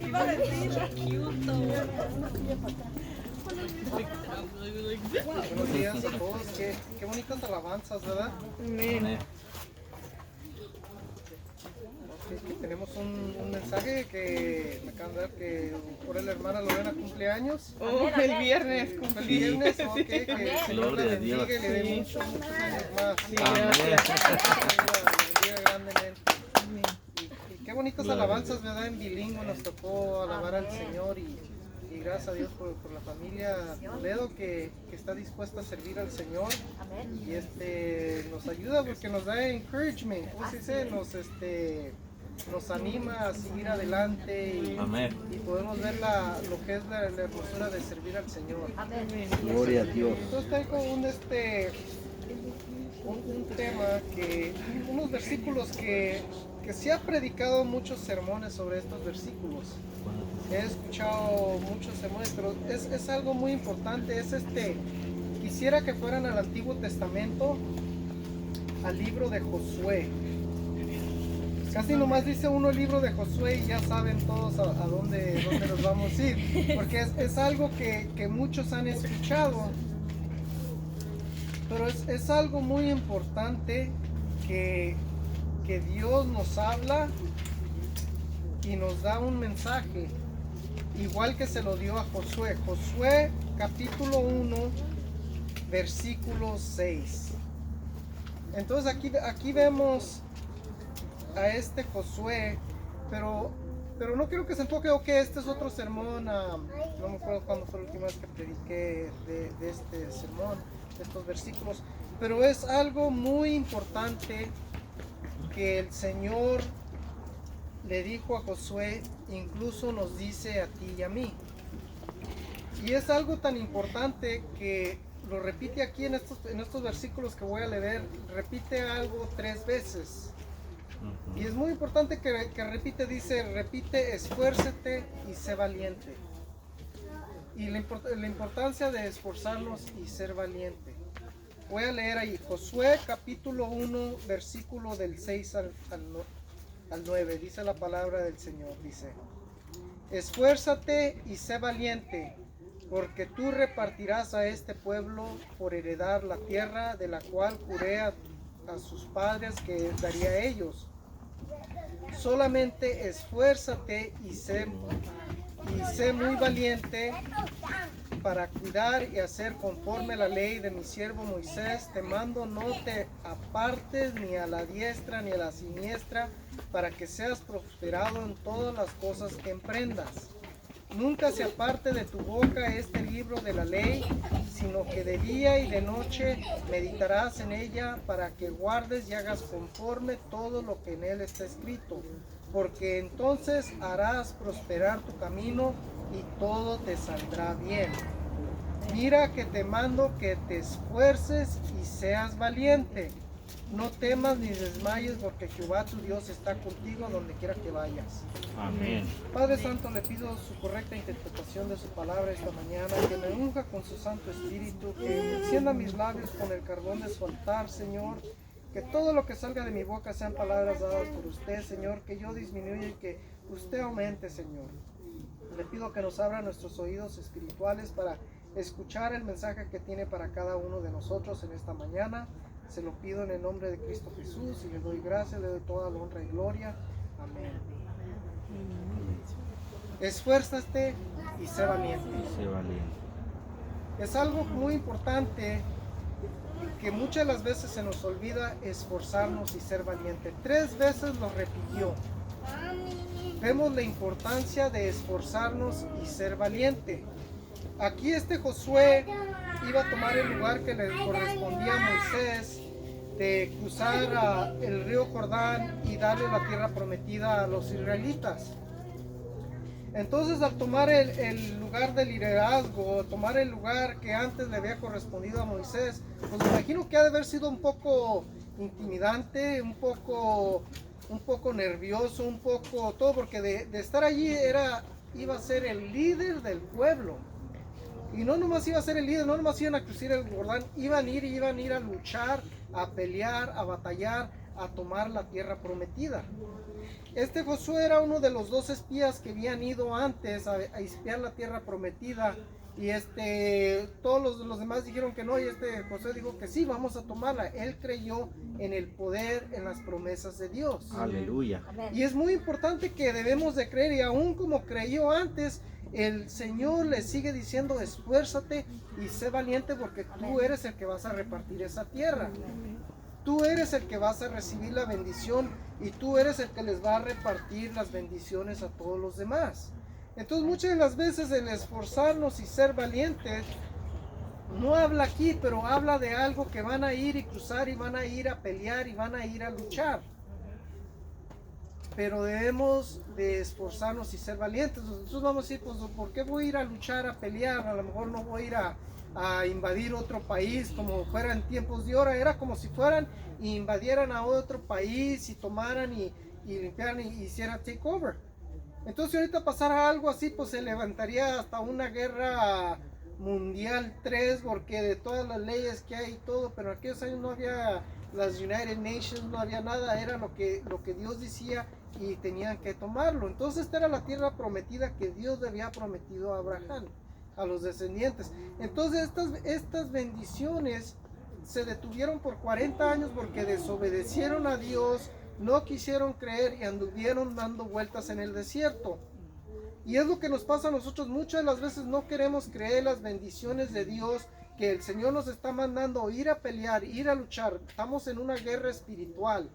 Iba a decir. Buenos días a todos, qué bonitas alabanzas, ¿verdad? Amén. Aquí tenemos un mensaje que me acaban de dar que por la hermana Lorena cumpleaños. Oh, el viernes El cumplí. viernes, ok, que el Señor la Gloria a bendiga y Dios. le dé Sí. muchos años más. Sí, Amén. gracias. La bendiga grandemente. Amén. Y qué bonitas Gloria a alabanzas, ¿verdad? En bilingüe nos tocó alabar al Señor y gracias a Dios por la familia Toledo que está dispuesta a servir al Señor y nos ayuda porque nos da encouragement, ¿cómo se dice? Nos anima a seguir adelante y Amén. podemos ver lo que es la hermosura de servir al Señor. Amén. Gloria a Dios. Entonces traigo un tema unos versículos que se ha predicado muchos sermones sobre estos versículos. He escuchado muchos sermones, pero es algo muy importante. Quisiera que fueran al Antiguo Testamento, al libro de Josué. Casi nomás dice uno el libro de Josué y ya saben todos a dónde nos vamos a ir, porque es algo que muchos han escuchado, pero es algo muy importante que Dios nos habla y nos da un mensaje, igual que se lo dio a Josué. Josué capítulo 1, versículo 6. Entonces aquí vemos a Josué, pero no quiero que se enfoque, este es otro sermón, no me acuerdo cuándo fue la última vez que prediqué de este sermón, de estos versículos, pero es algo muy importante que el Señor le dijo a Josué, incluso nos dice a ti y a mí. Y es algo tan importante que lo repite aquí en estos versículos que voy a leer, repite algo 3 veces. Y es muy importante que repite, esfuérzate y sé valiente. Y la importancia de esforzarnos y ser valiente. Voy a leer ahí, Josué capítulo 1, versículo del 6 al 9, dice la palabra del Señor, dice: esfuérzate y sé valiente, porque tú repartirás a este pueblo por heredar la tierra de la cual juré a sus padres que daría a ellos. Solamente esfuérzate y sé muy valiente para cuidar y hacer conforme la ley de mi siervo Moisés. Te mando, no te apartes ni a la diestra ni a la siniestra, para que seas prosperado en todas las cosas que emprendas. Nunca se aparte de tu boca este libro de la ley, sino que de día y de noche meditarás en ella, para que guardes y hagas conforme todo lo que en él está escrito, porque entonces harás prosperar tu camino y todo te saldrá bien. Mira que te mando que te esfuerces y seas valiente. No temas ni desmayes, porque Jehová tu Dios está contigo donde quiera que vayas. Amén. Padre Santo, le pido su correcta interpretación de su palabra esta mañana, que me unja con su Santo Espíritu, que encienda mis labios con el carbón de su altar, Señor, que todo lo que salga de mi boca sean palabras dadas por usted, Señor, que yo disminuya y que usted aumente, Señor. Le pido que nos abra nuestros oídos espirituales para escuchar el mensaje que tiene para cada uno de nosotros en esta mañana. Se lo pido en el nombre de Cristo Jesús y le doy gracias, le doy toda la honra y gloria. Amén. Esfuérzate y sé valiente. Sé valiente. Es algo muy importante que muchas de las veces se nos olvida, esforzarnos y ser valiente. 3 veces lo repitió. Vemos la importancia de esforzarnos y ser valiente. Aquí Josué iba a tomar el lugar que le correspondía a Moisés, de cruzar el río Jordán y darle la tierra prometida a los israelitas. Entonces, al tomar el lugar del liderazgo, tomar el lugar que antes le había correspondido a Moisés, pues me imagino que ha de haber sido un poco intimidante, un poco nervioso, un poco todo, porque de estar allí iba a ser el líder del pueblo. Y no nomás iba a ser el líder, no nomás iban a cruzar el Jordán, iban a ir a luchar, a pelear, a batallar, a tomar la tierra prometida. Este Josué era uno de los 2 espías que habían ido antes a espiar la tierra prometida. Y todos los demás dijeron que no, y Josué dijo que sí, vamos a tomarla. Él creyó en el poder, en las promesas de Dios. Aleluya. Y es muy importante que debemos de creer, y aún como creyó antes, el Señor le sigue diciendo: esfuérzate y sé valiente, porque tú eres el que vas a repartir esa tierra. Tú eres el que vas a recibir la bendición, y tú eres el que les va a repartir las bendiciones a todos los demás. Entonces muchas de las veces el esforzarnos y ser valientes no habla aquí, pero habla de algo que van a ir y cruzar, y van a ir a pelear, y van a ir a luchar. Pero debemos de esforzarnos y ser valientes. Nosotros vamos a decir: pues, ¿por qué voy a ir a luchar, a pelear? A lo mejor no voy a ir a invadir otro país como fuera en tiempos de ahora. Era como si fueran e invadieran a otro país y tomaran y limpiaran y hicieran takeover. Entonces, si ahorita pasara algo así, pues se levantaría hasta una guerra mundial 3, porque de todas las leyes que hay y todo, pero en aquellos años no había las United Nations, no había nada, era lo que Dios decía, y tenían que tomarlo. Entonces esta era la tierra prometida que Dios le había prometido a Abraham, a los descendientes. Entonces estas bendiciones se detuvieron por 40 años porque desobedecieron a Dios, no quisieron creer y anduvieron dando vueltas en el desierto. Y es lo que nos pasa a nosotros. Muchas de las veces no queremos creer las bendiciones de Dios, que el Señor nos está mandando ir a pelear, ir a luchar. Estamos en una guerra espiritual.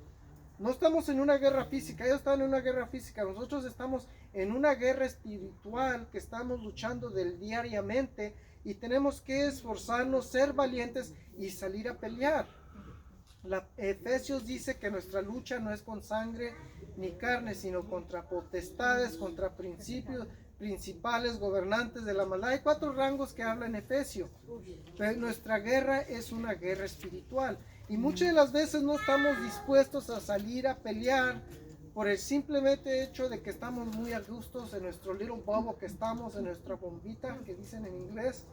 No estamos en una guerra física. Ellos están en una guerra física. Nosotros estamos en una guerra espiritual que estamos luchando diariamente, y tenemos que esforzarnos, ser valientes y salir a pelear. Efesios dice que nuestra lucha no es con sangre ni carne, sino contra potestades, contra principales, gobernantes de la maldad. Hay 4 rangos que habla en Efesios. Pero nuestra guerra es una guerra espiritual, y muchas de las veces no estamos dispuestos a salir a pelear por el simplemente hecho de que estamos muy a gustos en nuestro little bubble, que estamos en nuestra bombita, que dicen en inglés,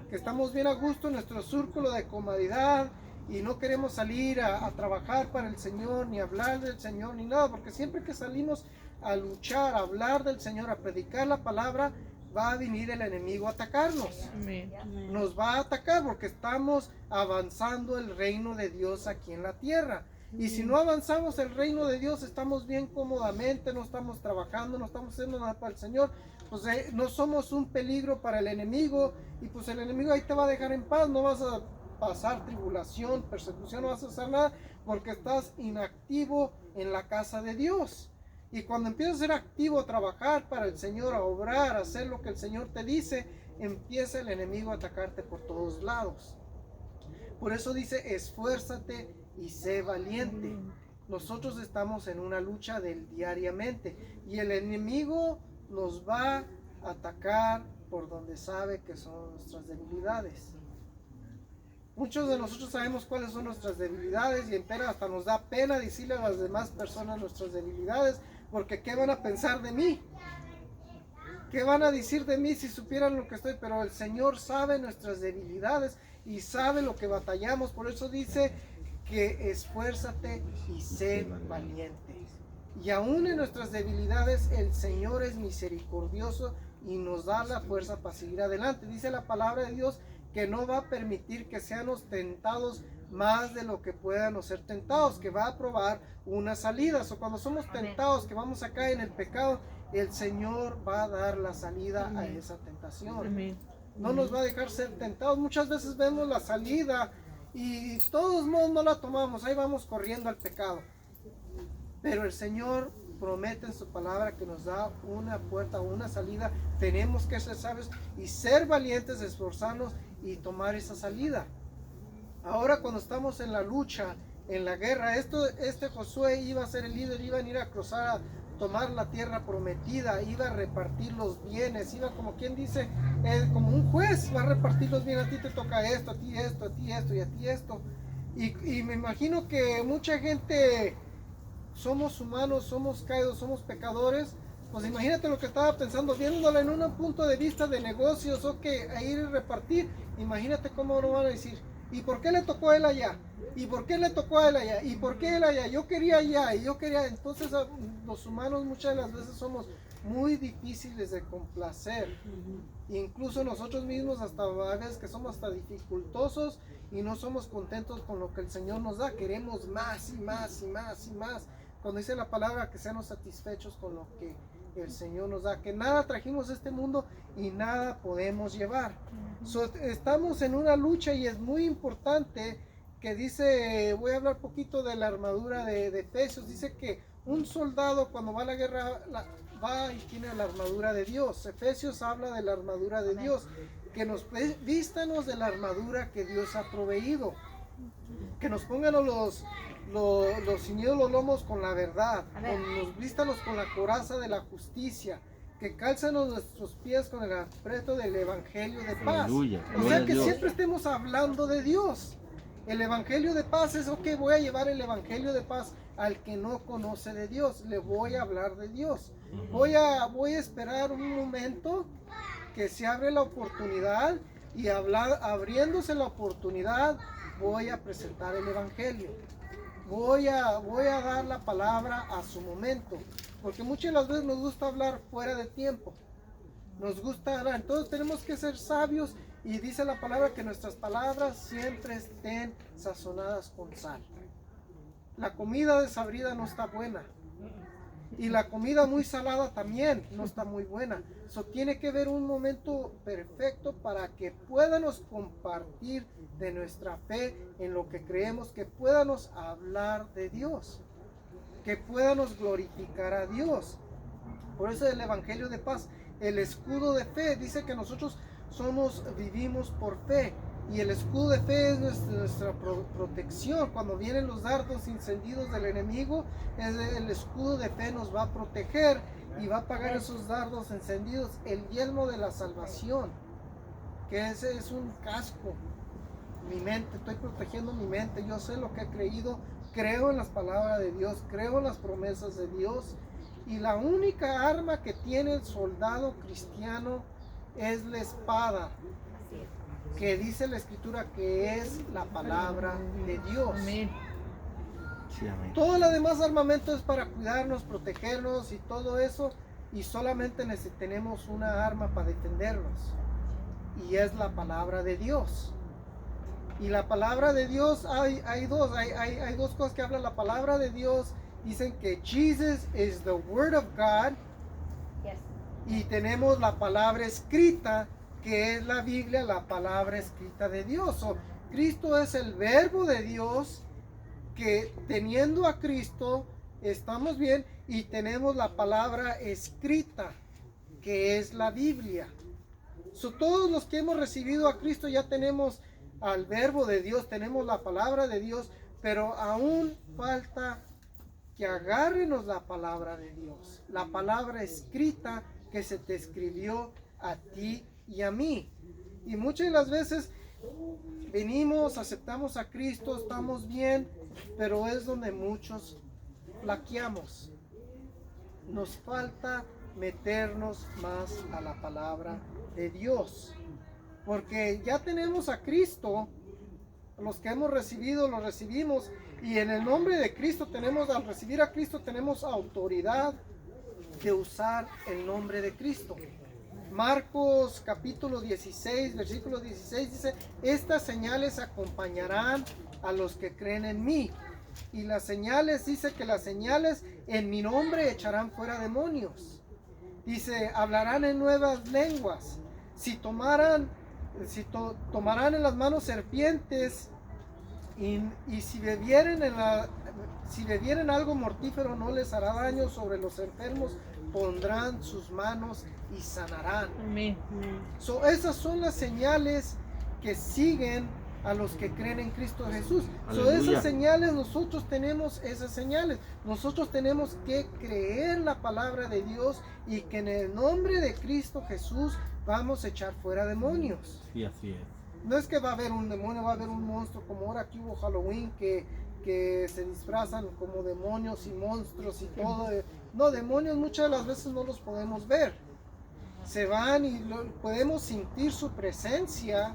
que estamos bien a gusto en nuestro círculo de comodidad, y no queremos salir a trabajar para el Señor, ni hablar del Señor, ni nada, porque siempre que salimos a luchar, a hablar del Señor, a predicar la palabra, va a venir el enemigo a atacarnos. Amén. Nos va a atacar porque estamos avanzando el reino de Dios aquí en la tierra. Y si no avanzamos el reino de Dios, estamos bien cómodamente, no estamos trabajando, no estamos haciendo nada para el Señor, pues no somos un peligro para el enemigo, y pues el enemigo ahí te va a dejar en paz. No vas a pasar tribulación, persecución, no vas a hacer nada, porque estás inactivo en la casa de Dios. Y cuando empiezas a ser activo, a trabajar para el Señor, a obrar, a hacer lo que el Señor te dice, empieza el enemigo a atacarte por todos lados. Por eso dice: esfuérzate y sé valiente. Nosotros estamos en una lucha diariamente, y el enemigo nos va a atacar por donde sabe que son nuestras debilidades. Muchos de nosotros sabemos cuáles son nuestras debilidades, y entera hasta nos da pena decirle a las demás personas nuestras debilidades, porque ¿qué van a pensar de mí? ¿Qué van a decir de mí si supieran lo que estoy? Pero el Señor sabe nuestras debilidades y sabe lo que batallamos. Por eso dice que esfuérzate y sé valiente. Y aún en nuestras debilidades el Señor es misericordioso y nos da la fuerza para seguir adelante. Dice la palabra de Dios que no va a permitir que seamos tentados más de lo que puedan ser tentados, que va a probar una salida. O cuando somos tentados, que vamos a caer en el pecado, el Señor va a dar la salida a esa tentación. Amén. No nos va a dejar ser tentados. Muchas veces vemos la salida y de todos modos no la tomamos, ahí vamos corriendo al pecado. Pero el Señor promete en su palabra que nos da una puerta, una salida. Tenemos que ser sabios y ser valientes, esforzarnos y tomar esa salida. Ahora, cuando estamos en la lucha, en la guerra, este Josué iba a ser el líder, iban a ir a cruzar, a tomar la tierra prometida, iba a repartir los bienes, iba como quien dice, como un juez, va a repartir los bienes. A ti te toca esto, a ti esto, a ti esto y a ti esto. Y me imagino que mucha gente, somos humanos, somos caídos, somos pecadores. Pues imagínate lo que estaba pensando, viéndolo en un punto de vista de negocios, o que a ir y repartir. Imagínate cómo no van a decir, ¿Y por qué le tocó a él allá? ¿Y por qué le tocó a él allá? ¿Y por qué él allá? Yo quería allá y yo quería. Entonces los humanos muchas de las veces somos muy difíciles de complacer. Incluso nosotros mismos hasta a veces que somos hasta dificultosos y no somos contentos con lo que el Señor nos da. Queremos más y más y más y más. Cuando dice la palabra que seamos satisfechos con lo que el Señor nos da, que nada trajimos a este mundo y nada podemos llevar. Estamos en una lucha y es muy importante que dice, voy a hablar poquito de la armadura de Efesios, dice que un soldado cuando va a la guerra va y tiene la armadura de Dios. Efesios habla de la armadura de Dios, que nos vístanos de la armadura que Dios ha proveído, que nos pongan los ciñidos los lomos con la verdad, nos vístanos con la coraza de la justicia, que cálzanos nuestros pies con el apreto del evangelio de paz. Aleluya, O gloria sea a que Dios. siempre estemos hablando de Dios. El evangelio de paz es, ok, voy a llevar el evangelio de paz al que no conoce de Dios, le voy a hablar de Dios. Voy a esperar un momento que se abre la oportunidad y abriéndose la oportunidad voy a presentar el evangelio. Voy a dar la palabra a su momento, porque muchas de las veces nos gusta hablar fuera de tiempo, nos gusta hablar, entonces tenemos que ser sabios y dice la palabra que nuestras palabras siempre estén sazonadas con sal. La comida desabrida no está buena y la comida muy salada también no está muy buena. Tiene que haber un momento perfecto para que podamos compartir de nuestra fe en lo que creemos, que podamos hablar de Dios, que podamos glorificar a Dios. Por eso el evangelio de paz, el escudo de fe, dice que nosotros vivimos por fe. Y el escudo de fe es nuestra protección. Cuando vienen los dardos encendidos del enemigo, el escudo de fe nos va a proteger y va a apagar esos dardos encendidos. El yelmo de la salvación, que ese es un casco. Mi mente, estoy protegiendo mi mente. Yo sé lo que he creído, creo en las palabras de Dios, creo en las promesas de Dios. Y la única arma que tiene el soldado cristiano es la espada, que dice la escritura que es la palabra de Dios. Amén. Sí, amén. Todo lo demás armamento es para cuidarnos, protegernos y todo eso, y solamente tenemos una arma para defendernos, y es la palabra de Dios. Y la palabra de Dios, hay dos cosas que habla la palabra de Dios. Dicen que Jesus is the word of God, y tenemos la palabra escrita, que es la Biblia, la palabra escrita de Dios. Cristo es el verbo de Dios, que teniendo a Cristo estamos bien, y tenemos la palabra escrita, que es la Biblia. Todos los que hemos recibido a Cristo ya tenemos al verbo de Dios, tenemos la palabra de Dios, pero aún falta que agárrenos la palabra de Dios, la palabra escrita que se te escribió a ti y a mí. Y muchas de las veces venimos, aceptamos a Cristo, estamos bien, pero es donde muchos flaqueamos. Nos falta meternos más a la palabra de Dios, porque ya tenemos a Cristo. Los que hemos recibido, lo recibimos, y en el nombre de Cristo al recibir a Cristo tenemos autoridad de usar el nombre de Cristo. Marcos capítulo 16, versículo 16 dice: estas señales acompañarán a los que creen en mí. Y las señales, dice que las señales en mi nombre echarán fuera demonios. Dice, hablarán en nuevas lenguas. Si tomarán en las manos serpientes, y si bebieren algo mortífero no les hará daño. Sobre los enfermos pondrán sus manos y sanarán. Amén. Esas son las señales que siguen a los que creen en Cristo Jesús. Aleluya. Esas señales, nosotros tenemos esas señales. Nosotros tenemos que creer la palabra de Dios, y que en el nombre de Cristo Jesús vamos a echar fuera demonios. Sí, así es. No es que va a haber un demonio, va a haber un monstruo, como ahora que hubo Halloween, que se disfrazan como demonios y monstruos y todo. No, demonios muchas de las veces no los podemos ver. Se van y podemos sentir su presencia,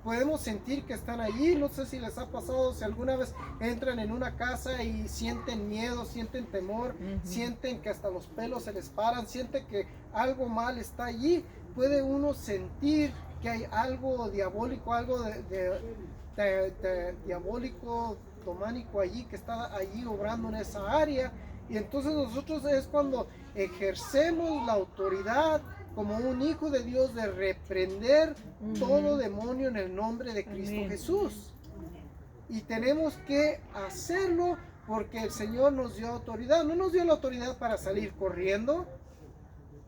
podemos sentir que están allí. No sé si les ha pasado, si alguna vez entran en una casa y sienten miedo, sienten temor, sienten que hasta los pelos se les paran, sienten que algo mal está allí. Puede uno sentir que hay algo diabólico, algo de diabólico, tománico allí, que está allí obrando en esa área. Y entonces nosotros es cuando ejercemos la autoridad como un hijo de Dios de reprender todo demonio en el nombre de Cristo Jesús. Y tenemos que hacerlo porque el Señor nos dio autoridad. No nos dio la autoridad para salir corriendo.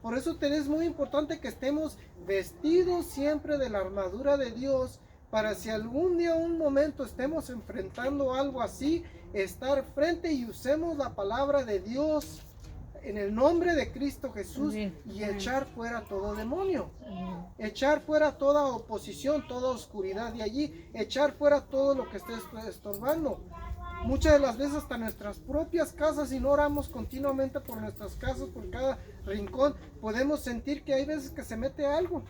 Por eso es muy importante que estemos vestidos siempre de la armadura de Dios, para si algún día, un momento estemos enfrentando algo así, estar frente y usemos la palabra de Dios en el nombre de Cristo Jesús y echar fuera todo demonio, echar fuera toda oposición, toda oscuridad de allí, echar fuera todo lo que esté estorbando. Muchas de las veces hasta nuestras propias casas, si no oramos continuamente por nuestras casas, por cada rincón, podemos sentir que hay veces que se mete algo.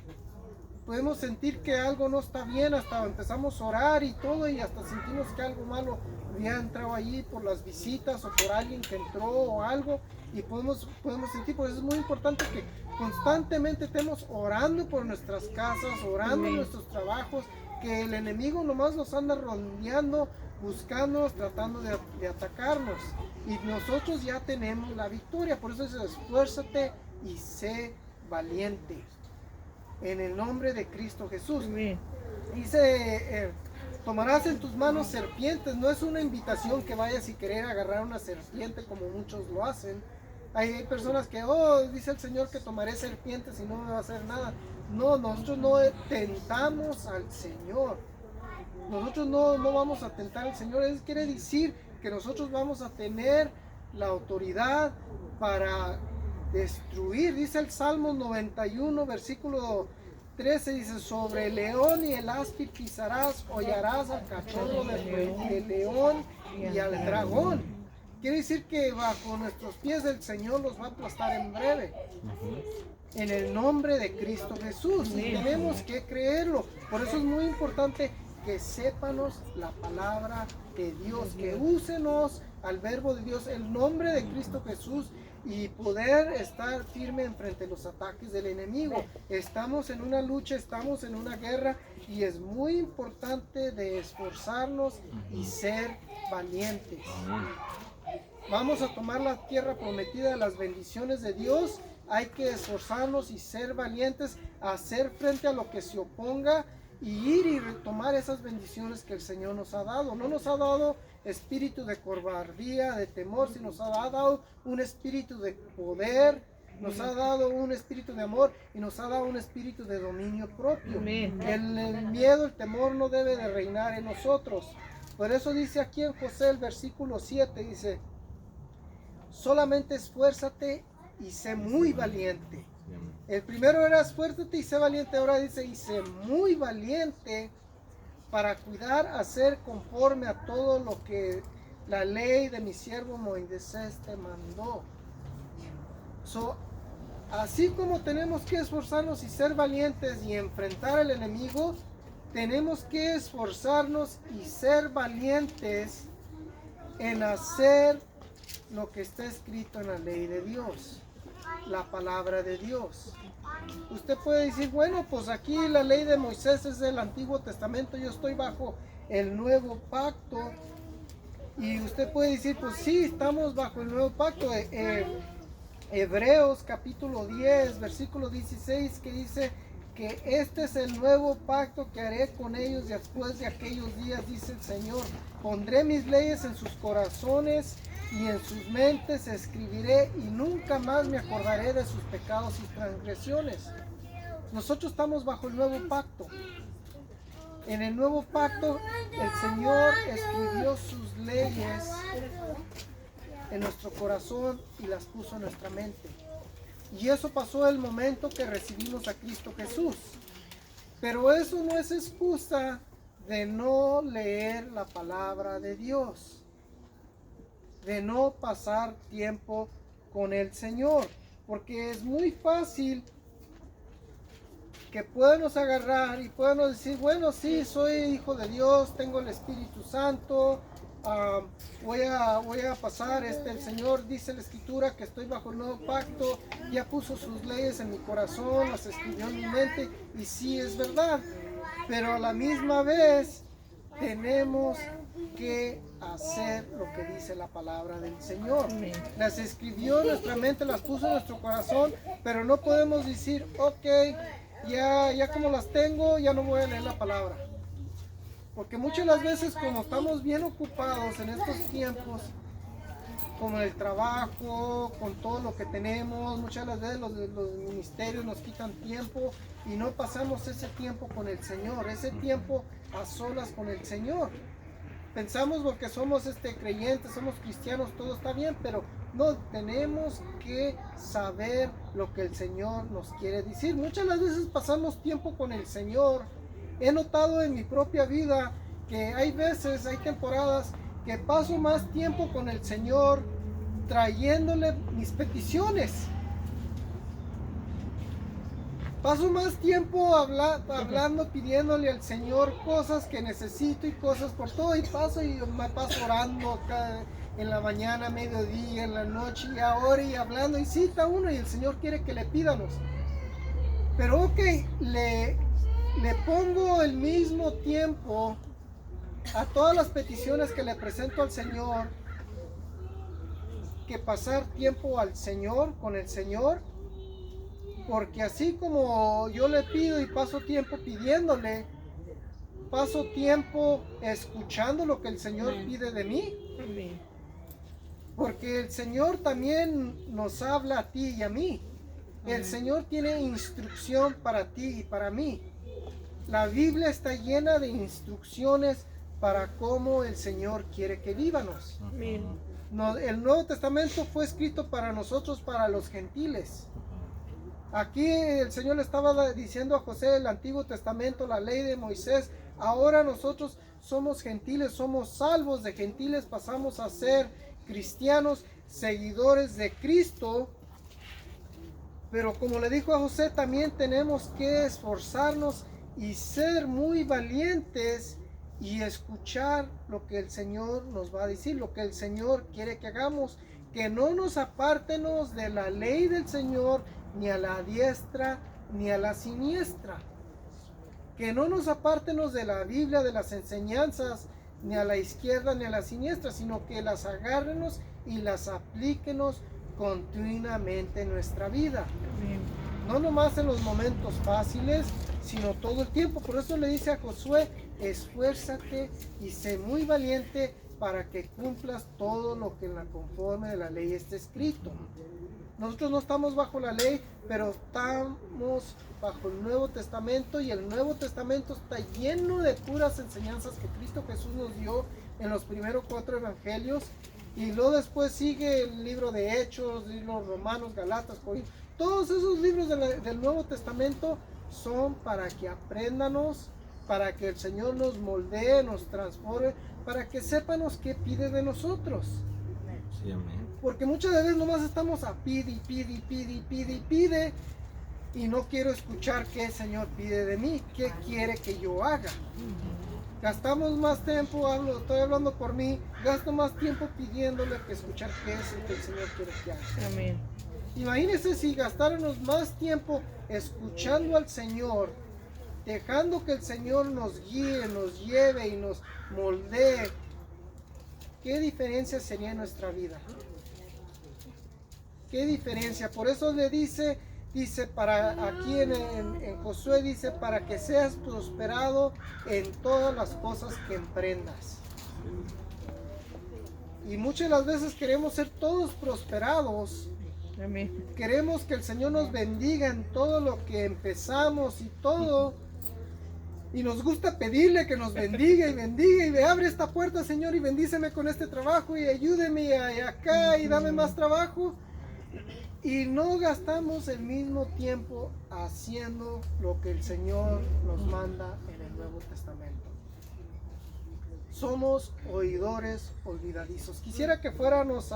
Podemos sentir que algo no está bien, hasta empezamos a orar y todo, y hasta sentimos que algo malo había entrado allí por las visitas o por alguien que entró o algo, y podemos sentir. Por eso es muy importante que constantemente estemos orando por nuestras casas, orando en nuestros trabajos, que el enemigo nomás nos anda rondeando, buscándonos, tratando de atacarnos, y nosotros ya tenemos la victoria. Por eso es: esfuérzate y sé valiente en el nombre de Cristo Jesús. Dice, tomarás en tus manos serpientes. No es una invitación que vayas y querer agarrar una serpiente como muchos lo hacen. Hay personas que, dice el Señor que tomaré serpientes y no me va a hacer nada. No, nosotros no tentamos al Señor. Nosotros no vamos a tentar al Señor. Eso quiere decir que nosotros vamos a tener la autoridad para destruir. Dice el Salmo 91, versículo 13, dice: sobre el león y el áspid pisarás, hollarás al cachorro del león y al dragón. Quiere decir que bajo nuestros pies el Señor los va a aplastar en breve, en el nombre de Cristo Jesús. Y tenemos que creerlo. Por eso es muy importante que sépanos la palabra de Dios, que úsenos al verbo de Dios, el nombre de Cristo Jesús, y poder estar firme enfrente de los ataques del enemigo. Estamos en una lucha, estamos en una guerra, y es muy importante de esforzarnos y ser valientes. Vamos a tomar la tierra prometida, las bendiciones de Dios. Hay que esforzarnos y ser valientes, hacer frente a lo que se oponga, y ir y retomar esas bendiciones que el Señor nos ha dado. No nos ha dado espíritu de cobardía, de temor, sino nos ha dado un espíritu de poder, nos ha dado un espíritu de amor, y nos ha dado un espíritu de dominio propio. El miedo, el temor no debe de reinar en nosotros. Por eso dice aquí en José, el versículo 7, dice: solamente esfuérzate y sé muy valiente. El primero era: esfuérzate y sé valiente. Ahora dice: y sé muy valiente para cuidar, hacer conforme a todo lo que la ley de mi siervo Moisés te mandó. Así como tenemos que esforzarnos y ser valientes y enfrentar al enemigo, tenemos que esforzarnos y ser valientes en hacer lo que está escrito en la ley de Dios, la palabra de Dios. Usted puede decir: bueno, pues aquí la ley de Moisés es del Antiguo Testamento, yo estoy bajo el Nuevo Pacto. Y usted puede decir: pues sí, estamos bajo el Nuevo Pacto. Hebreos capítulo 10, versículo 16, que dice que este es el nuevo pacto que haré con ellos después de aquellos días, dice el Señor. Pondré mis leyes en sus corazones y en sus mentes escribiré, y nunca más me acordaré de sus pecados y transgresiones. Nosotros estamos bajo el nuevo pacto. En el nuevo pacto el Señor escribió sus leyes en nuestro corazón y las puso en nuestra mente. Y eso pasó el momento que recibimos a Cristo Jesús. Pero eso no es excusa de no leer la palabra de Dios, de no pasar tiempo con el Señor, porque es muy fácil que podemos agarrar y podemos decir, bueno, sí, soy hijo de Dios, tengo el Espíritu Santo, voy a pasar, el Señor dice en la Escritura que estoy bajo el nuevo pacto, ya puso sus leyes en mi corazón, las escribió en mi mente, y sí es verdad, pero a la misma vez tenemos que hacer lo que dice la palabra del Señor. Las escribió en nuestra mente, las puso en nuestro corazón, pero no podemos decir, ok, ya como las tengo, ya no voy a leer la palabra. Porque muchas de las veces, como estamos bien ocupados en estos tiempos, como el trabajo, con todo lo que tenemos, muchas de las veces los ministerios nos quitan tiempo y no pasamos ese tiempo con el Señor, ese tiempo a solas con el Señor. Pensamos porque somos creyentes, somos cristianos, todo está bien, pero no, tenemos que saber lo que el Señor nos quiere decir. Muchas de las veces pasamos tiempo con el Señor. He notado en mi propia vida que hay veces, hay temporadas que paso más tiempo con el Señor trayéndole mis peticiones. Paso más tiempo hablando, pidiéndole al Señor cosas que necesito y cosas por todo, y me paso orando acá en la mañana, mediodía, en la noche, y ahora y hablando, y cita uno, y el Señor quiere que le pidamos. Pero ok, le pongo el mismo tiempo a todas las peticiones que le presento al Señor, que pasar tiempo al Señor, con el Señor. Porque así como yo le pido y paso tiempo pidiéndole, paso tiempo escuchando lo que el Señor pide de mí. Porque el Señor también nos habla a ti y a mí. El Señor tiene instrucción para ti y para mí. La Biblia está llena de instrucciones para cómo el Señor quiere que vivamos. El Nuevo Testamento fue escrito para nosotros, para los gentiles. Aquí el Señor le estaba diciendo a José el Antiguo Testamento, la ley de Moisés. Ahora nosotros somos gentiles, somos salvos de gentiles, pasamos a ser cristianos, seguidores de Cristo. Pero como le dijo a José, también tenemos que esforzarnos y ser muy valientes y escuchar lo que el Señor nos va a decir, lo que el Señor quiere que hagamos. Que no nos apartemos de la ley del Señor, ni a la diestra ni a la siniestra. Que no nos apartemos de la Biblia, de las enseñanzas, ni a la izquierda ni a la siniestra, sino que las agárrenos y las aplíquenos continuamente en nuestra vida. No nomás en los momentos fáciles, sino todo el tiempo. Por eso le dice a Josué, esfuérzate y sé muy valiente para que cumplas todo lo que en la conforme de la ley está escrito. Nosotros no estamos bajo la ley, pero estamos bajo el Nuevo Testamento, y el Nuevo Testamento está lleno de puras enseñanzas que Cristo Jesús nos dio en los primeros 4 evangelios, y luego después sigue el libro de Hechos, libros Romanos, Galatas, Corintios. Todos esos libros del Nuevo Testamento son para que aprendanos, para que el Señor nos moldee, nos transforme, para que sépanos qué pide de nosotros. Sí, amén. Porque muchas veces nomás estamos a pide, y no quiero escuchar qué el Señor pide de mí, qué quiere que yo haga. Gastamos más tiempo, estoy hablando por mí, gasto más tiempo pidiéndole que escuchar qué es lo que el Señor quiere que haga. Amén. Imagínense si gastáramos más tiempo escuchando al Señor, dejando que el Señor nos guíe, nos lleve y nos moldee. ¿Qué diferencia sería en nuestra vida? ¿Qué diferencia? Por eso le dice para aquí en Josué, dice, para que seas prosperado en todas las cosas que emprendas. Y muchas de las veces queremos ser todos prosperados. Amén. Queremos que el Señor nos bendiga en todo lo que empezamos y todo. Y nos gusta pedirle que nos bendiga y me abre esta puerta, Señor, y bendíceme con este trabajo y ayúdeme acá y dame más trabajo. Y no gastamos el mismo tiempo haciendo lo que el Señor nos manda en el Nuevo Testamento. Somos oidores olvidadizos. Quisiera que fuéramos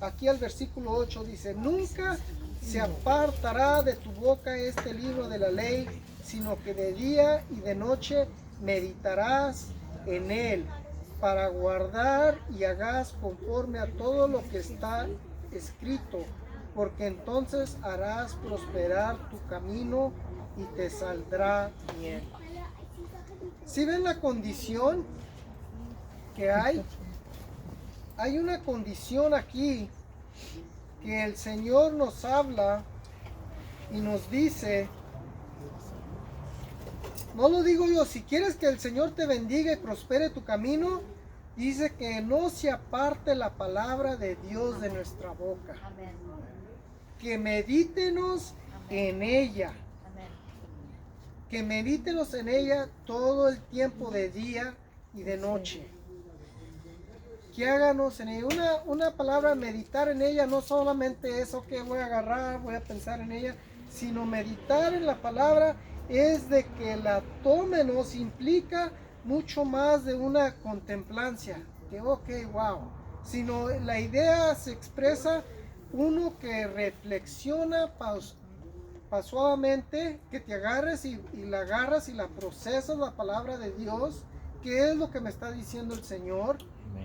aquí al versículo 8 dice, nunca se apartará de tu boca este libro de la ley, sino que de día y de noche meditarás en él, para guardar y hagas conforme a todo lo que está escrito, porque entonces harás prosperar tu camino y te saldrá bien. ¿Sí ven la condición que hay? Hay una condición aquí que el Señor nos habla y nos dice, no lo digo yo, si quieres que el Señor te bendiga y prospere tu camino, dice que no se aparte la palabra de Dios de nuestra boca. Amén. Que medítenos en ella. Amén. Que medítenos en ella todo el tiempo de día y de noche. Que háganos en ella. Una palabra, meditar en ella, no solamente eso que voy a agarrar, voy a pensar en ella, sino meditar en la palabra es de que la tómenos, implica mucho más de una contemplancia, que ok, wow, sino la idea se expresa uno que reflexiona suavemente, que te agarres y la agarras y la procesas la palabra de Dios, qué es lo que me está diciendo el Señor,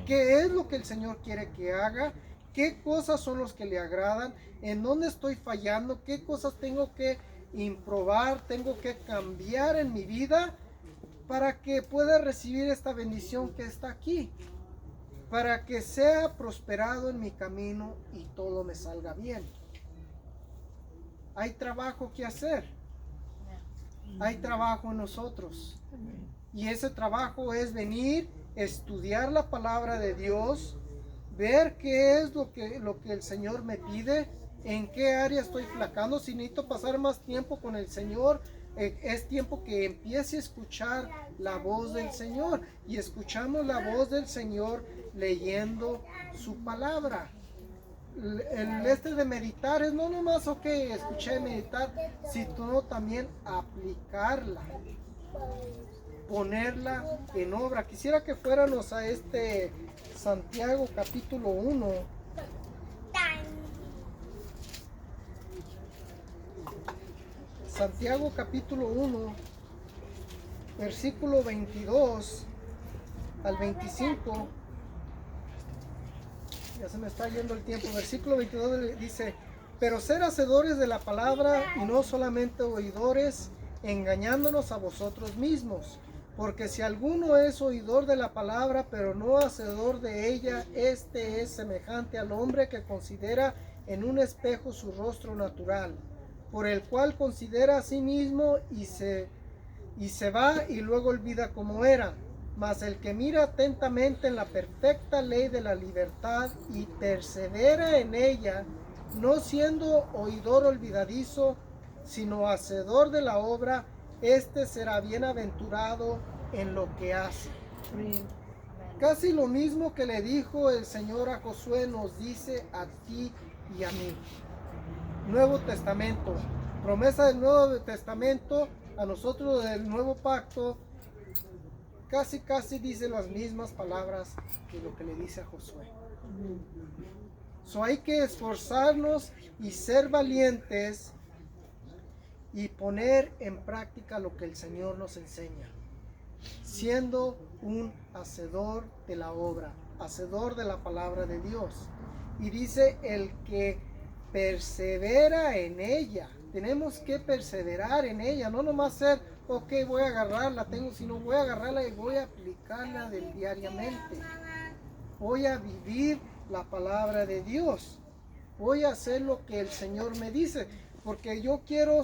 qué es lo que el Señor quiere que haga, qué cosas son los que le agradan, en dónde estoy fallando, qué cosas tengo que improbar, tengo que cambiar en mi vida para que pueda recibir esta bendición que está aquí, para que sea prosperado en mi camino y todo me salga bien. Hay trabajo que hacer, hay trabajo en nosotros, y ese trabajo es venir, estudiar la palabra de Dios, ver qué es lo que el Señor me pide, en qué área estoy flacando, si necesito pasar más tiempo con el Señor, es tiempo que empiece a escuchar la voz del Señor, y escuchamos la voz del Señor leyendo su palabra. El de meditar es no nomás ok, escuché meditar, sino también aplicarla, ponerla en obra. Quisiera que fuéramos a Santiago capítulo 1. Santiago capítulo 1, versículo 22 al 25. Ya se me está yendo el tiempo. Versículo 22 dice, pero ser hacedores de la palabra y no solamente oidores, engañándonos a vosotros mismos. Porque si alguno es oidor de la palabra, pero no hacedor de ella, este es semejante al hombre que considera en un espejo su rostro natural, por el cual considera a sí mismo y se va y luego olvida cómo era. Mas el que mira atentamente en la perfecta ley de la libertad y persevera en ella, no siendo oidor olvidadizo, sino hacedor de la obra, este será bienaventurado en lo que hace. Casi lo mismo que le dijo el Señor a Josué nos dice a ti y a mí. Nuevo Testamento, promesa del Nuevo Testamento a nosotros del Nuevo Pacto, casi dice las mismas palabras que lo que le dice a Josué. Hay que esforzarnos y ser valientes y poner en práctica lo que el Señor nos enseña, siendo un hacedor de la obra, hacedor de la palabra de Dios. Y dice el que persevera en ella. Tenemos que perseverar en ella, no nomás ser, ok, voy a agarrarla, sino voy a agarrarla y voy a aplicarla diariamente. Voy a vivir la palabra de Dios. Voy a hacer lo que el Señor me dice, porque yo quiero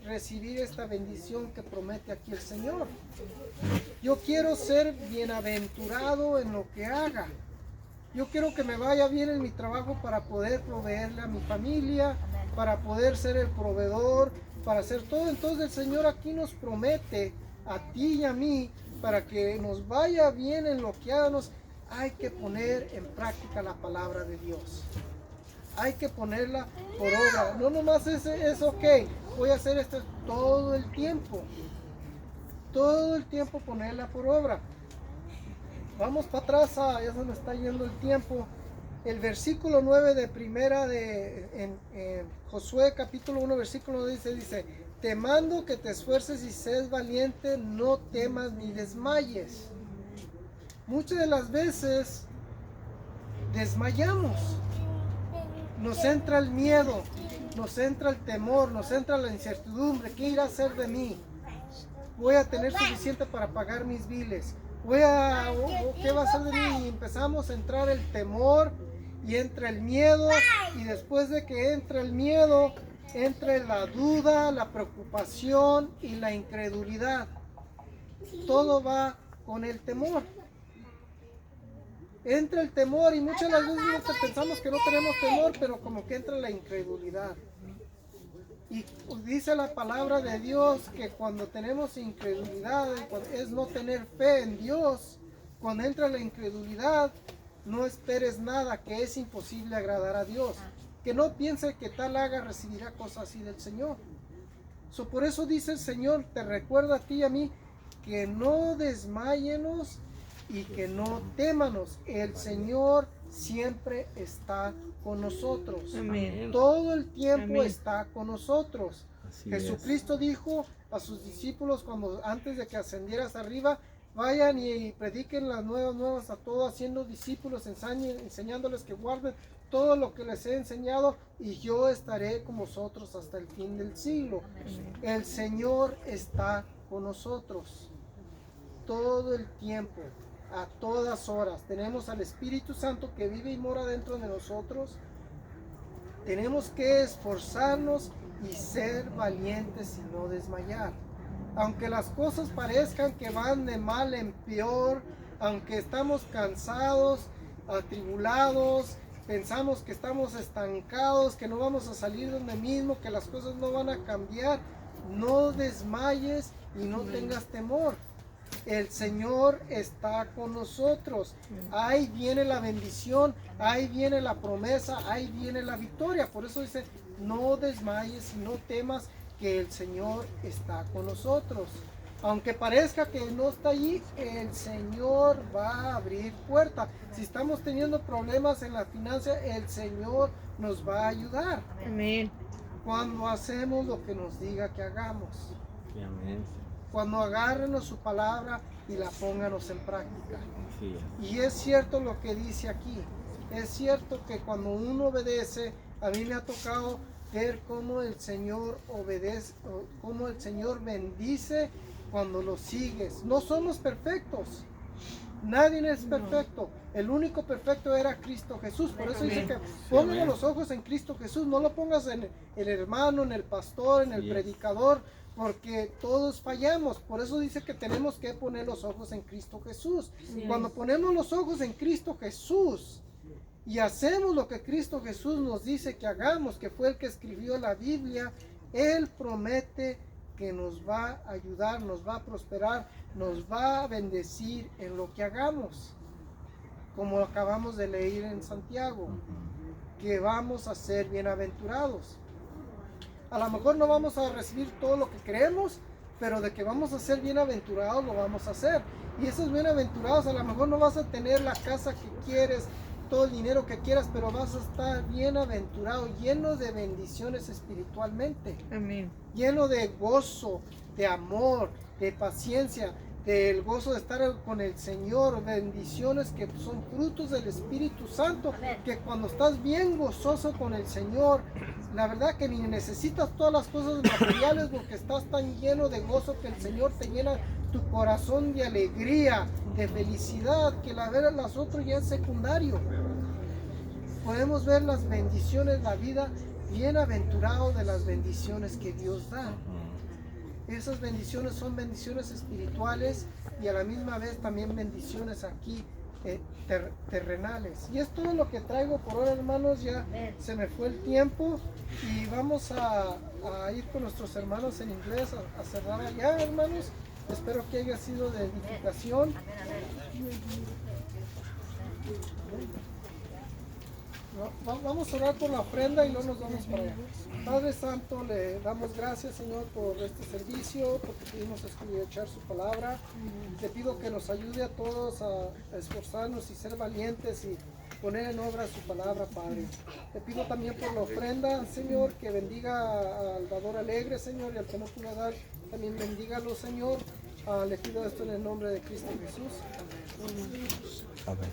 recibir esta bendición que promete aquí el Señor. Yo quiero ser bienaventurado en lo que haga. Yo quiero que me vaya bien en mi trabajo para poder proveerle a mi familia, para poder ser el proveedor, para hacer todo. Entonces el Señor aquí nos promete a ti y a mí, para que nos vaya bien en lo que hagamos, hay que poner en práctica la palabra de Dios. Hay que ponerla por obra. No nomás es ok, voy a hacer esto todo el tiempo. Todo el tiempo ponerla por obra. Vamos para atrás, ya se me está yendo el tiempo. El versículo 9 de primera en Josué capítulo 1 versículo 9 dice, te mando que te esfuerces y seas valiente, no temas ni desmayes. Muchas de las veces desmayamos, nos entra el miedo, nos entra el temor, nos entra la incertidumbre. ¿Qué irá a hacer de mí? ¿Voy a tener suficiente para pagar mis biles? ¿Qué va a hacer de mí? Y empezamos a entrar el temor y entra el miedo, y después de que entra el miedo, entra la duda, la preocupación y la incredulidad. Todo va con el temor. Entra el temor y muchas de las veces nosotros pensamos que no tenemos temor, pero como que entra la incredulidad. Y dice la palabra de Dios que cuando tenemos incredulidad es no tener fe en Dios. Cuando entra la incredulidad, no esperes nada, que es imposible agradar a Dios. Que no piense que tal haga recibirá cosas así del Señor. Por eso dice el Señor, te recuerda a ti y a mí, que no desmayenos y que no témanos. El Señor siempre está con nosotros. Amén. Todo el tiempo Amén. está con nosotros. Así Jesucristo dijo a sus discípulos antes de que ascendieras arriba, vayan y prediquen las nuevas a todos, haciendo discípulos, enseñándoles que guarden todo lo que les he enseñado, y yo estaré con vosotros hasta el fin del siglo. El Señor está con nosotros todo el tiempo, a todas horas. Tenemos al Espíritu Santo que vive y mora dentro de nosotros. Tenemos que esforzarnos y ser valientes y no desmayar. Aunque las cosas parezcan que van de mal en peor, aunque estamos cansados, atribulados, pensamos que estamos estancados, que no vamos a salir de donde mismo, que las cosas no van a cambiar, no desmayes y no tengas temor. El Señor está con nosotros. Ahí viene la bendición, ahí viene la promesa, ahí viene la victoria. Por eso dice, no desmayes y no temas, que el Señor está con nosotros. Aunque parezca que no está allí, el Señor va a abrir puerta. Si estamos teniendo problemas en la financia, el Señor nos va a ayudar. Amén. Cuando hacemos lo que nos diga que hagamos. Amén. Cuando agárrenos su palabra y la pónganos en práctica. Así es. Y es cierto lo que dice aquí. Es cierto que cuando uno obedece, a mí me ha tocado ver cómo el Señor obedece, cómo el Señor bendice cuando lo sigues. No somos perfectos. Nadie es perfecto. El único perfecto era Cristo Jesús. Por eso dice que pongan los ojos en Cristo Jesús. No lo pongas en el hermano, en el pastor, en el predicador, porque todos fallamos. Por eso dice que tenemos que poner los ojos en Cristo Jesús. Cuando ponemos los ojos en Cristo Jesús y hacemos lo que Cristo Jesús nos dice que hagamos, que fue el que escribió la Biblia, Él promete que nos va a ayudar, nos va a prosperar, nos va a bendecir en lo que hagamos. Como acabamos de leer en Santiago, que vamos a ser bienaventurados. A lo mejor no vamos a recibir todo lo que queremos, pero de que vamos a ser bienaventurados lo vamos a hacer. Y esos bienaventurados, a lo mejor no vas a tener la casa que quieres, todo el dinero que quieras, pero vas a estar bienaventurado, lleno de bendiciones espiritualmente. Amén. Lleno de gozo, de amor, de paciencia, del gozo de estar con el Señor, bendiciones que son frutos del Espíritu Santo, que cuando estás bien gozoso con el Señor, la verdad que ni necesitas todas las cosas materiales, porque estás tan lleno de gozo que el Señor te llena tu corazón de alegría, de felicidad, que la ver las otras ya es secundario. Podemos ver las bendiciones, la vida, bienaventurado de las bendiciones que Dios da. Esas bendiciones son bendiciones espirituales y a la misma vez también bendiciones aquí terrenales. Y es todo lo que traigo por ahora, hermanos. Ya se me fue el tiempo y vamos a ir con nuestros hermanos en inglés a cerrar allá, hermanos. Espero que haya sido de edificación. Vamos a orar por la ofrenda y luego nos vamos para allá. Padre Santo, le damos gracias, Señor, por este servicio, porque pudimos escuchar su palabra. Te pido que nos ayude a todos a esforzarnos y ser valientes y poner en obra su palabra, Padre. Te pido también por la ofrenda, Señor, que bendiga al dador alegre, Señor, y al que no pudo dar, también bendígalo, Señor. Le pido esto en el nombre de Cristo Jesús. Amén. Amén.